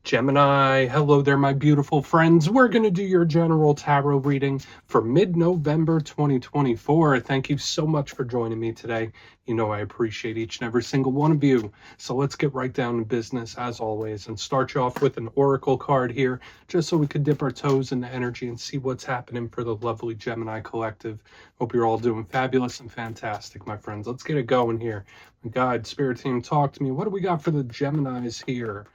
Gemini, hello there, my beautiful friends. We're going to do your general tarot reading for mid-November 2024. Thank you so much for joining me today. You know I appreciate each and every single one of you. So let's get right down to business, as always, and start you off with an oracle card here, just so we could dip our toes in the energy and see what's happening for the lovely Gemini collective. Hope you're all doing fabulous and fantastic, my friends. Let's get it going here. My God, Spirit Team, talk to me. What do we got for the Geminis here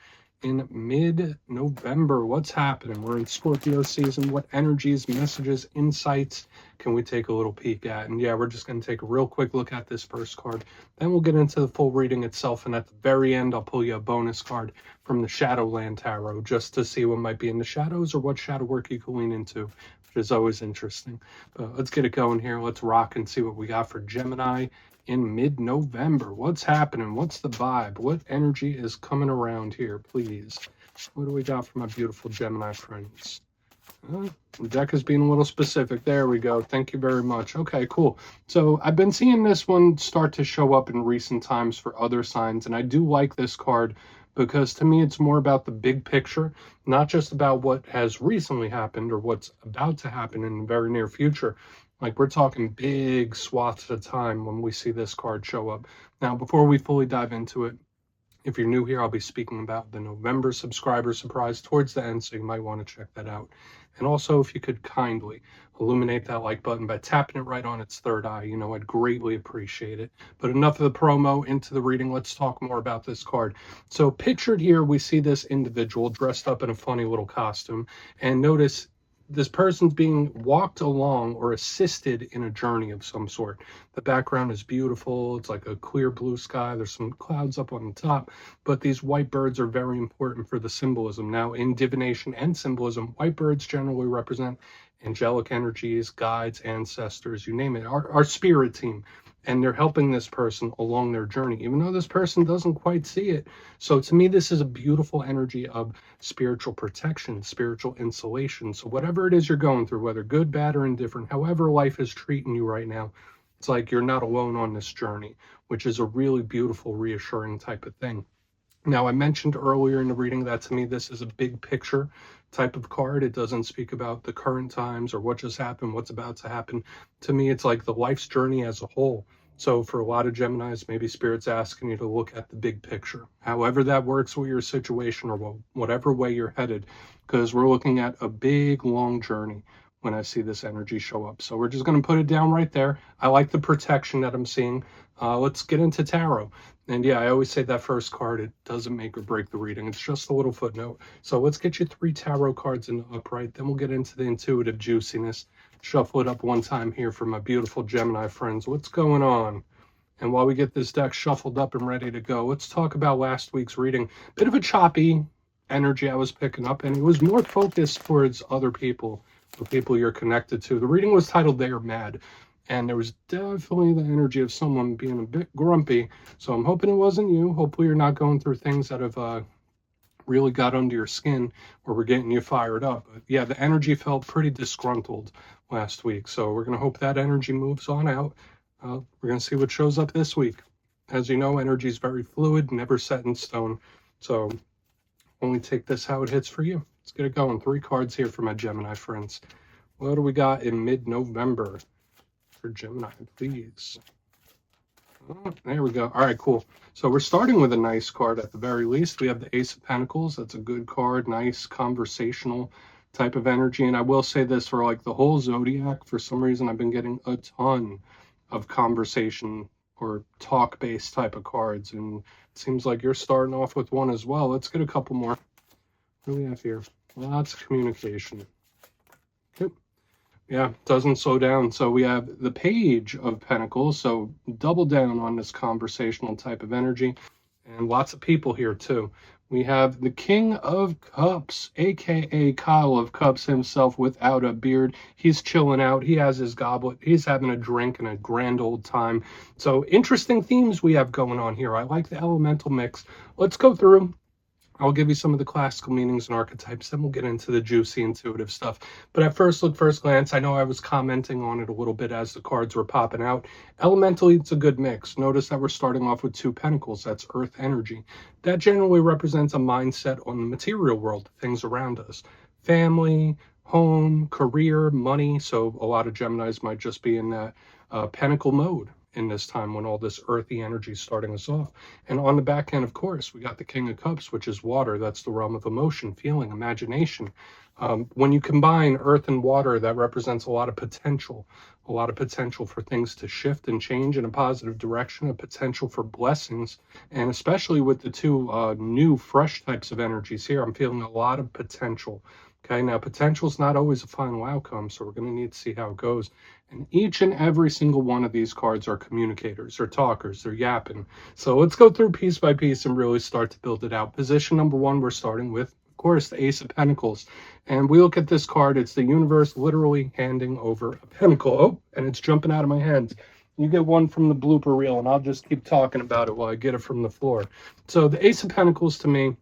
in mid-November? What's happening? We're in Scorpio season. What energies, messages, insights can we take a little peek at? And yeah, we're just going to take a real quick look at this first card. Then we'll get into the full reading itself. And at the very end, I'll pull you a bonus card from the Shadowland Tarot just to see what might be in the shadows or what shadow work you can lean into, which is always interesting. But let's get it going here. Let's rock and see what we got for Gemini in mid-November. What's happening? What's the vibe? What energy is coming around here, please? What do we got for my beautiful Gemini friends? The deck is being a little specific. There we go. Thank you very much. Okay, cool. So I've been seeing this one start to show up in recent times for other signs, and I do like this card because to me it's more about the big picture, not just about what has recently happened or what's about to happen in the very near future. Like, we're talking big swaths of time when we see this card show up. Now, before we fully dive into it, if you're new here, I'll be speaking about the November subscriber surprise towards the end, so you might want to check that out. And also, if you could kindly illuminate that like button by tapping it right on its third eye, you know, I'd greatly appreciate it. But enough of the promo, into the reading. Let's talk more about this card. So pictured here, we see this individual dressed up in a funny little costume. And notice this person's being walked along or assisted in a journey of some sort. The background is beautiful. It's like a clear blue sky. There's some clouds up on the top, but these white birds are very important for the symbolism. Now, in divination and symbolism, white birds generally represent angelic energies, guides, ancestors, you name it, our spirit team. And they're helping this person along their journey, even though this person doesn't quite see it. So to me, this is a beautiful energy of spiritual protection, spiritual insulation. So whatever it is you're going through, whether good, bad, or indifferent, however life is treating you right now, it's like you're not alone on this journey, which is a really beautiful, reassuring type of thing. Now, I mentioned earlier in the reading that to me, this is a big picture type of card. It doesn't speak about the current times or what just happened, what's about to happen. To me, it's like the life's journey as a whole. So for a lot of Geminis, maybe Spirit's asking you to look at the big picture, however that works with your situation or whatever way you're headed, because we're looking at a big, long journey when I see this energy show up. So we're just going to put it down right there. I like the protection that I'm seeing. Let's get into tarot. And yeah, I always say that first card, it doesn't make or break the reading. It's just a little footnote. So let's get you 3 tarot cards in the upright. Then we'll get into the intuitive juiciness. Shuffle it up one time here for my beautiful Gemini friends. What's going on? And while we get this deck shuffled up and ready to go, let's talk about last week's reading. Bit of a choppy energy I was picking up, and it was more focused towards other people, the people you're connected to. The reading was titled They Are Mad. And there was definitely the energy of someone being a bit grumpy. So I'm hoping it wasn't you. Hopefully you're not going through things that have really got under your skin or were getting you fired up. But yeah, the energy felt pretty disgruntled last week. So we're going to hope that energy moves on out. We're going to see what shows up this week. As you know, energy is very fluid, never set in stone. So only take this how it hits for you. Let's get it going. 3 cards here for my Gemini friends. What do we got in mid-November? For Gemini, please. Oh, there we go. All right, cool. So we're starting with a nice card at the very least. We have the Ace of Pentacles. That's a good card. Nice conversational type of energy. And I will say this, for like the whole zodiac, for some reason I've been getting a ton of conversation or talk-based type of cards. And it seems like you're starting off with one as well. Let's get a couple more. What do we have here? Lots of communication. Yep. Yeah, doesn't slow down. So we have the Page of Pentacles, so double down on this conversational type of energy, and lots of people here too. We have the King of Cups, aka Kyle of Cups himself without a beard. He's chilling out. He has his goblet. He's having a drink and a grand old time. So interesting themes we have going on here. I like the elemental mix. Let's go through I'll give you some of the classical meanings and archetypes, then we'll get into the juicy intuitive stuff. But at first look, first glance, I know I was commenting on it a little bit as the cards were popping out. Elementally, it's a good mix. Notice that we're starting off with 2 pentacles. That's earth energy. That generally represents a mindset on the material world, things around us. Family, home, career, money. So a lot of Geminis might just be in that pentacle mode in this time when all this earthy energy is starting us off. And on the back end, of course, we got the King of Cups, which is water. That's the realm of emotion, feeling, imagination. When you combine earth and water, that represents a lot of potential for things to shift and change in a positive direction, a potential for blessings. And especially with the 2 new, fresh types of energies here, I'm feeling a lot of potential. Okay, now potential is not always a final outcome, so we're going to need to see how it goes. And each and every single one of these cards are communicators, they're talkers, they're yapping. So let's go through piece by piece and really start to build it out. Position number 1, we're starting with, of course, the Ace of Pentacles. And we look at this card, it's the universe literally handing over a pentacle. Oh, and it's jumping out of my hands. You get one from the blooper reel, and I'll just keep talking about it while I get it from the floor. So the Ace of Pentacles, to me,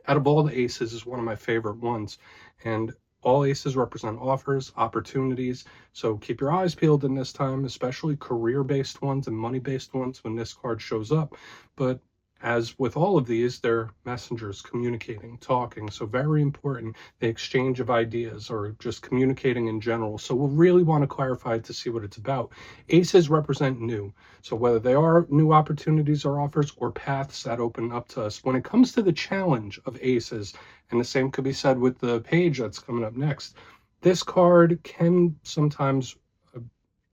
out of all the aces, is one of my favorite ones. And all aces represent offers, opportunities. So keep your eyes peeled in this time, especially career-based ones and money-based ones when this card shows up. But as with all of these, they're messengers communicating, talking. So very important, the exchange of ideas or just communicating in general. So we'll really want to clarify to see what it's about. Aces represent new. So whether they are new opportunities or offers or paths that open up to us. When it comes to the challenge of aces, and the same could be said with the page that's coming up next, this card can sometimes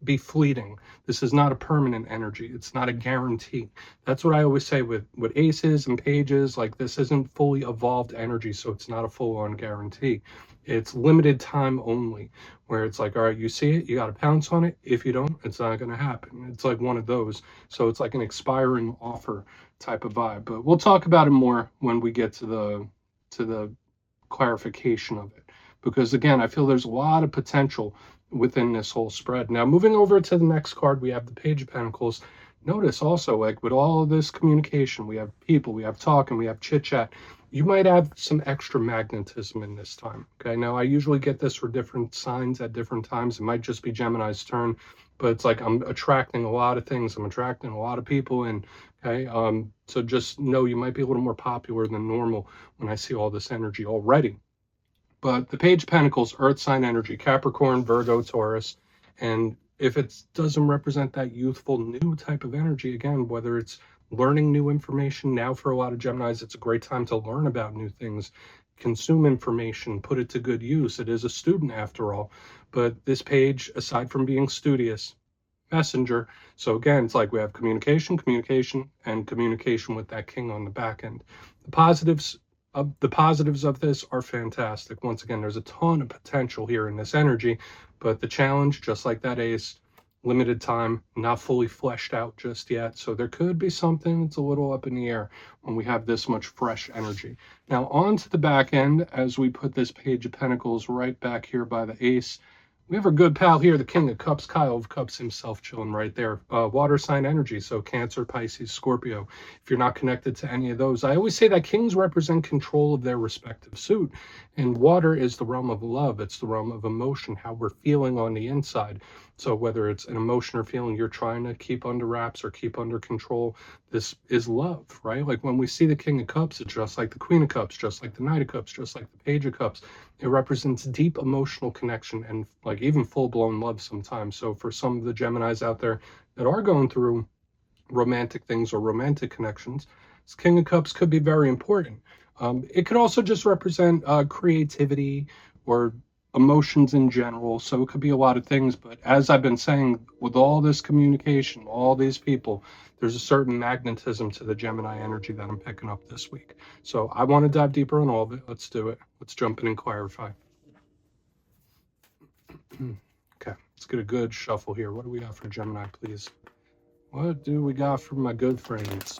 be fleeting. This is not a permanent energy. It's not a guarantee. That's what I always say with aces and pages. Like, this isn't fully evolved energy, so it's not a full-on guarantee. It's limited time only, where it's like, all right, you see it, you got to pounce on it. If you don't, it's not going to happen. It's like one of those. So it's like an expiring offer type of vibe. But we'll talk about it more when we get to the clarification of it, because again, I feel there's a lot of potential within this whole spread. Now, moving over to the next card, we have the Page of Pentacles. Notice also, like with all of this communication, we have people, we have talking, we have chit chat. You might have some extra magnetism in this time. Okay, now I usually get this for different signs at different times. It might just be Gemini's turn, but it's like I'm attracting a lot of things. I'm attracting a lot of people in. Okay, so just know you might be a little more popular than normal when I see all this energy already. But the Page of Pentacles, Earth sign energy, Capricorn, Virgo, Taurus. And if it doesn't represent that youthful, new type of energy, again, whether it's learning new information, now for a lot of Geminis, it's a great time to learn about new things, consume information, put it to good use. It is a student after all. But this page, aside from being studious, messenger. So again, it's like we have communication, and communication with that king on the back end. The positives of this are fantastic. Once again, there's a ton of potential here in this energy, but the challenge, just like that ace, limited time, not fully fleshed out just yet. So there could be something that's a little up in the air when we have this much fresh energy. Now on to the back end, as we put this Page of Pentacles right back here by the ace, we have our good pal here, the King of Cups, Kyle of Cups himself, chilling right there. Water sign energy, so Cancer, Pisces, Scorpio. If you're not connected to any of those, I always say that kings represent control of their respective suit. And water is the realm of love. It's the realm of emotion, how we're feeling on the inside. So whether it's an emotion or feeling you're trying to keep under wraps or keep under control, this is love, right? Like when we see the King of Cups, it's just like the Queen of Cups, just like the Knight of Cups, just like the Page of Cups. It represents deep emotional connection and like even full-blown love sometimes. So for some of the Geminis out there that are going through romantic things or romantic connections, this King of Cups could be very important. It could also just represent creativity or emotions in general. So it could be a lot of things. But as I've been saying, with all this communication, all these people, there's a certain magnetism to the Gemini energy that I'm picking up this week. So I want to dive deeper on all of it. Let's do it. Let's jump in and clarify. Okay, let's get a good shuffle here. What do we got for Gemini, please? What do we got for my good friends?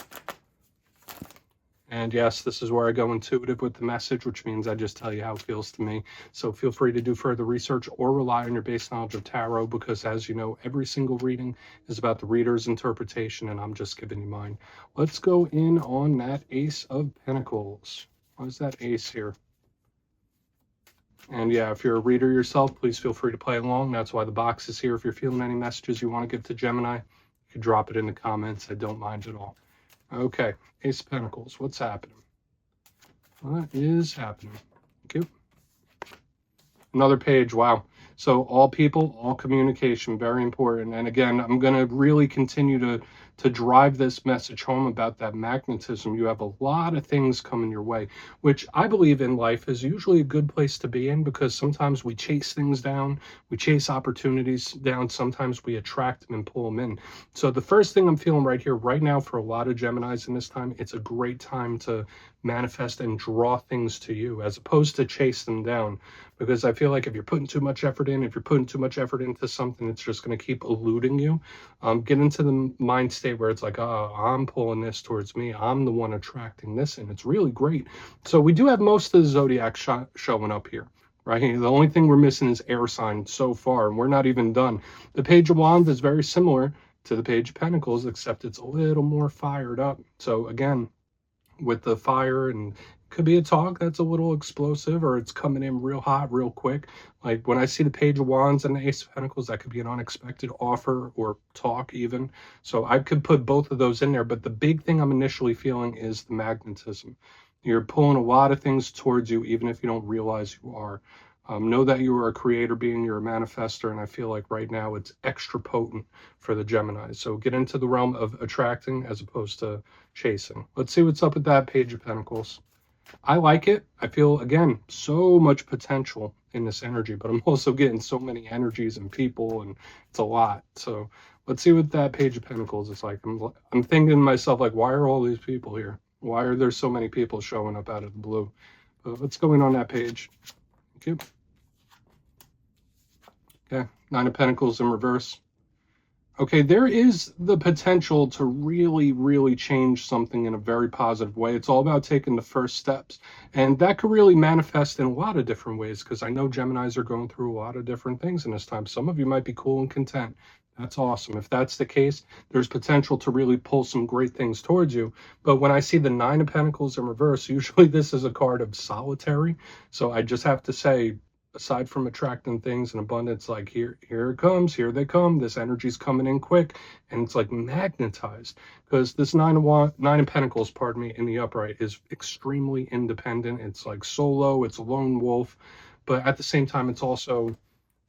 And yes, this is where I go intuitive with the message, which means I just tell you how it feels to me. So feel free to do further research or rely on your base knowledge of tarot, because as you know, every single reading is about the reader's interpretation, and I'm just giving you mine. Let's go in on that Ace of Pentacles. Why is that ace here? And yeah, if you're a reader yourself, please feel free to play along. That's why the box is here. If you're feeling any messages you want to give to Gemini, you can drop it in the comments. I don't mind at all. Okay, Ace of Pentacles. What's happening? What is happening? Thank you. Another page. Wow. So all people, all communication, very important. And again, I'm going to really continue to drive this message home about that magnetism. You have a lot of things coming your way, which I believe in life is usually a good place to be in, because sometimes we chase things down, we chase opportunities down, sometimes we attract them and pull them in. So the first thing I'm feeling right here, right now, for a lot of Geminis in this time, it's a great time to manifest and draw things to you as opposed to chase them down. Because I feel like if you're putting too much effort in, if you're putting too much effort into something, it's just going to keep eluding you. Get into the mind state where it's like, oh, I'm pulling this towards me. I'm the one attracting this, and it's really great. So we do have most of the zodiac showing up here, right? The only thing we're missing is air sign so far, and we're not even done. The Page of Wands is very similar to the Page of Pentacles, except it's a little more fired up. So again, with the fire, and could be a talk that's a little explosive, or it's coming in real hot real quick. Like when I see the Page of Wands and the Ace of Pentacles, that could be an unexpected offer or talk even. So I could put both of those in there, but the big thing I'm initially feeling is the magnetism. You're pulling a lot of things towards you, even if you don't realize you are. Know that you are a creator being, you're a manifester, and I feel like right now it's extra potent for the Geminis. So get into the realm of attracting as opposed to chasing. Let's see what's up with that Page of Pentacles. I like it. I feel, again, so much potential in this energy, but I'm also getting so many energies and people, and it's a lot. So let's see what that Page of Pentacles is like. I'm thinking to myself, like, why are all these people here? Why are there so many people showing up out of the blue? What's going on that page? Thank you. Okay, Nine of Pentacles in reverse. Okay, there is the potential to really, really change something in a very positive way. It's all about taking the first steps. And that could really manifest in a lot of different ways, because I know Geminis are going through a lot of different things in this time. Some of you might be cool and content. That's awesome. If that's the case, there's potential to really pull some great things towards you. But when I see the Nine of Pentacles in reverse, usually this is a card of solitary. So I just have to say, aside from attracting things in abundance, like here it comes, here they come, this energy's coming in quick, and it's like magnetized, because this Nine of Pentacles, pardon me, in the upright is extremely independent. It's like solo, it's a lone wolf, but at the same time it's also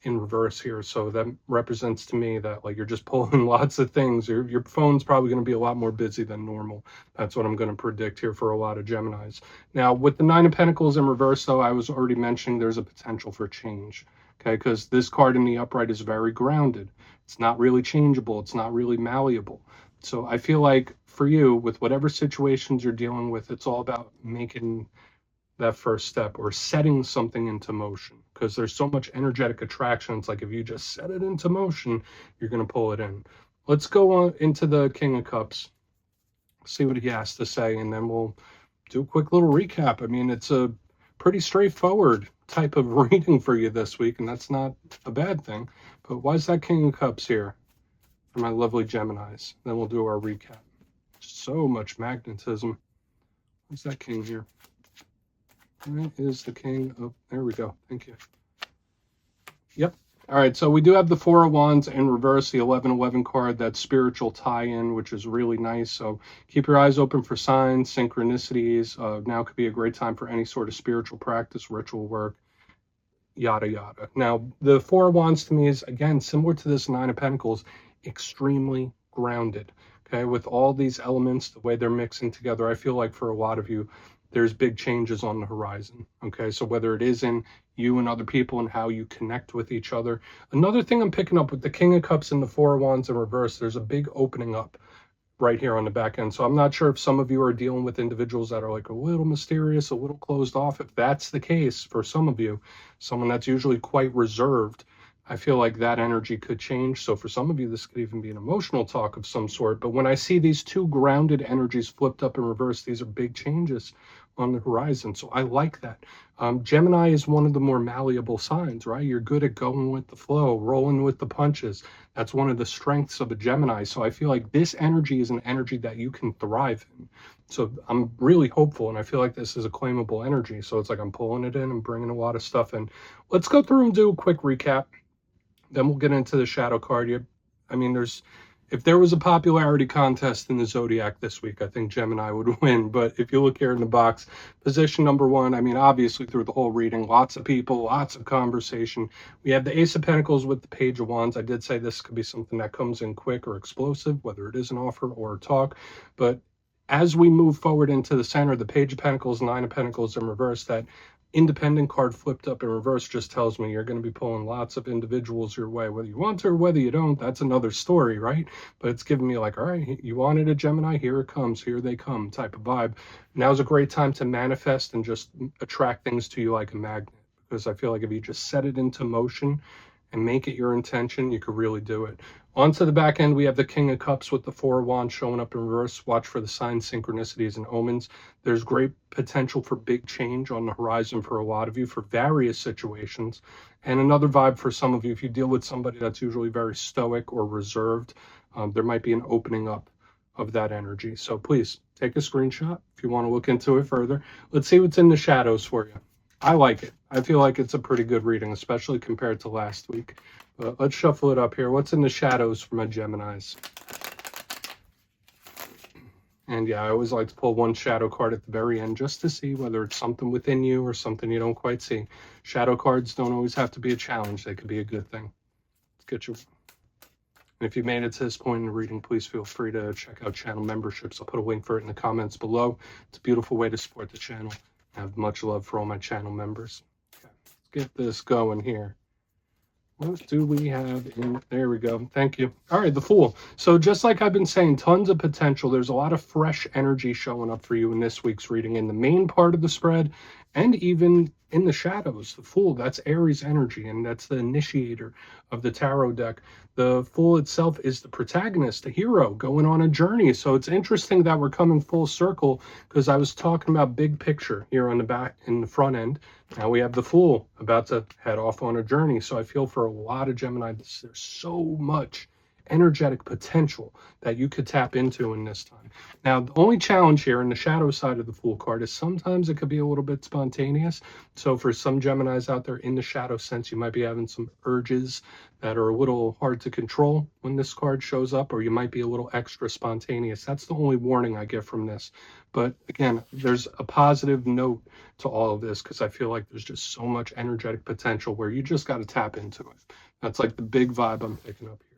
in reverse here. So that represents to me that like you're just pulling lots of things. Your phone's probably going to be a lot more busy than normal. That's what I'm going to predict here for a lot of Geminis. Now with the Nine of Pentacles in reverse, though, I was already mentioning there's a potential for change. Okay, because this card in the upright is very grounded. It's not really changeable. It's not really malleable. So I feel like for you, with whatever situations you're dealing with, it's all about making that first step or setting something into motion, because there's so much energetic attraction. It's like if you just set it into motion, you're going to pull it in. Let's go on into the King of Cups, see what he has to say, and then we'll do a quick little recap. I mean, it's a pretty straightforward type of reading for you this week, and that's not a bad thing. But why is that King of Cups here for my lovely Geminis? Then we'll do our recap. So much magnetism. What's that King here? That is the King of, there we go. Thank you. Yep. All right. So we do have the Four of Wands in reverse, the 1111 card, that spiritual tie-in, which is really nice. So keep your eyes open for signs, synchronicities. Now could be a great time for any sort of spiritual practice, ritual work, yada, yada. Now, the Four of Wands to me is, again, similar to this Nine of Pentacles, extremely grounded. Okay. With all these elements, the way they're mixing together, I feel like for a lot of you, there's big changes on the horizon. Okay, so whether it is in you and other people and how you connect with each other. Another thing I'm picking up with the King of Cups and the Four of Wands in reverse, there's a big opening up right here on the back end. So I'm not sure if some of you are dealing with individuals that are like a little mysterious, a little closed off. If that's the case for some of you, someone that's usually quite reserved, I feel like that energy could change. So for some of you, this could even be an emotional talk of some sort. But when I see these two grounded energies flipped up in reverse, these are big changes. on the horizon. So I like that. Gemini is one of the more malleable signs, right? You're good at going with the flow, rolling with the punches. That's one of the strengths of a Gemini. So I feel like this energy is an energy that you can thrive in. So I'm really hopeful, and I feel like this is a claimable energy. So it's like I'm pulling it in and bringing a lot of stuff in. Let's go through and do a quick recap. Then we'll get into the shadow card. I mean, if there was a popularity contest in the Zodiac this week, I think Gemini would win. But if you look here in the box, position number one, I mean, obviously through the whole reading, lots of people, lots of conversation. We have the Ace of Pentacles with the Page of Wands. I did say this could be something that comes in quick or explosive, whether it is an offer or a talk. But as we move forward into the center, the Page of Pentacles, Nine of Pentacles in reverse, that Independent card flipped up in reverse just tells me you're going to be pulling lots of individuals your way, whether you want to or whether you don't. That's another story, right? But it's giving me like, all right, you wanted a Gemini, here it comes, here they come type of vibe. Now's a great time to manifest and just attract things to you like a magnet, because I feel like if you just set it into motion and make it your intention, you could really do it. Onto the back end, we have the King of Cups with the Four of Wands showing up in reverse. Watch for the signs, synchronicities, and omens. There's great potential for big change on the horizon for a lot of you for various situations. And another vibe for some of you, if you deal with somebody that's usually very stoic or reserved, there might be an opening up of that energy. So please take a screenshot if you want to look into it further. Let's see what's in the shadows for you. I like it. I feel like it's a pretty good reading, especially compared to last week. But let's shuffle it up here. What's in the shadows for my Geminis? And yeah, I always like to pull one shadow card at the very end just to see whether it's something within you or something you don't quite see. Shadow cards don't always have to be a challenge. They could be a good thing. Let's get you. And if you made it to this point in the reading, please feel free to check out channel memberships. I'll put a link for it in the comments below. It's a beautiful way to support the channel. I have much love for all my channel members. Okay, let's get this going here. What do we have in there? We go. Thank you. All right, the Fool. So just like I've been saying, tons of potential. There's a lot of fresh energy showing up for you in this week's reading in the main part of the spread and even in the shadows. The Fool, that's Aries energy, and that's the initiator of the tarot deck. The Fool itself is the protagonist, the hero, going on a journey. So it's interesting that we're coming full circle, because I was talking about big picture here on the back, in the front end. Now we have the Fool about to head off on a journey. So I feel for a lot of Gemini, there's so much energetic potential that you could tap into in this time. Now, the only challenge here in the shadow side of the Fool card is sometimes it could be a little bit spontaneous. So for some Geminis out there in the shadow sense, you might be having some urges that are a little hard to control when this card shows up, or you might be a little extra spontaneous. That's the only warning I get from this. But again, there's a positive note to all of this, because I feel like there's just so much energetic potential where you just got to tap into it. That's like the big vibe I'm picking up here.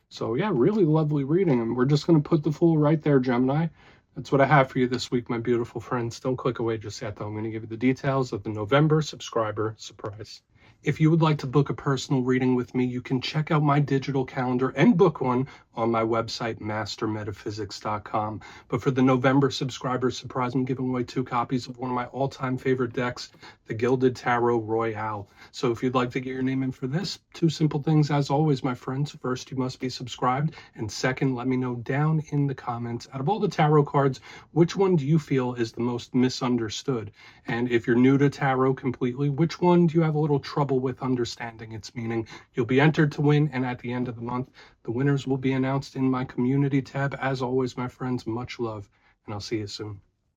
So yeah, really lovely reading. And we're just going to put the Fool right there, Gemini. That's what I have for you this week, my beautiful friends. Don't click away just yet, though. I'm going to give you the details of the November subscriber surprise. If you would like to book a personal reading with me, you can check out my digital calendar and book one on my website, mastermetaphysics.com. But for the November subscriber surprise, I'm giving away 2 copies of one of my all-time favorite decks, the Gilded Tarot Royale. So if you'd like to get your name in for this, 2 simple things as always, my friends. First, you must be subscribed. And second, let me know down in the comments, out of all the tarot cards, which one do you feel is the most misunderstood? And if you're new to tarot completely, which one do you have a little trouble with understanding its meaning? You'll be entered to win, and at the end of the month, the winners will be announced in my community tab. As always, my friends, much love, and I'll see you soon.